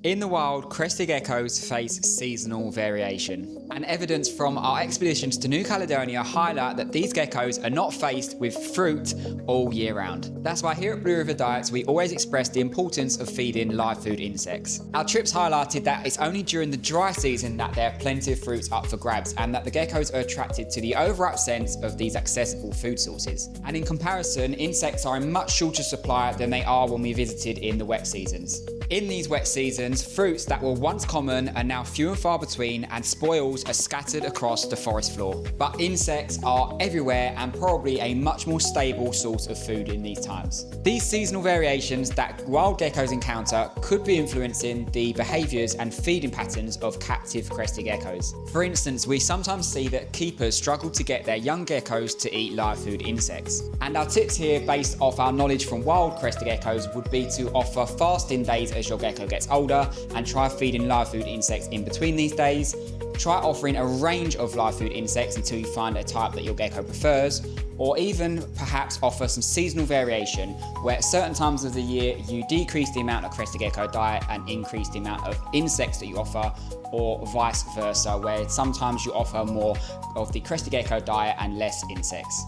In the wild, crested geckos face seasonal variation. And evidence from our expeditions to New Caledonia highlight that these geckos are not faced with fruit all year round. That's why here at Blue River Diets, we always express the importance of feeding live food insects. Our trips highlighted that it's only during the dry season that there are plenty of fruits up for grabs, and that the geckos are attracted to the overripe scents of these accessible food sources. And in comparison, insects are in much shorter supply than they are when we visited in the wet seasons. In these wet seasons, fruits that were once common are now few and far between, and spoils are scattered across the forest floor. But insects are everywhere and probably a much more stable source of food in these times. These seasonal variations that wild geckos encounter could be influencing the behaviours and feeding patterns of captive crested geckos. For instance, we sometimes see that keepers struggle to get their young geckos to eat live food insects. And our tips here, based off our knowledge from wild crested geckos, would be to offer fasting days as your gecko gets older, and try feeding live food insects in between these days. Try offering a range of live food insects until you find a type that your gecko prefers, or even perhaps offer some seasonal variation where at certain times of the year you decrease the amount of crested gecko diet and increase the amount of insects that you offer, or vice versa, where sometimes you offer more of the crested gecko diet and less insects.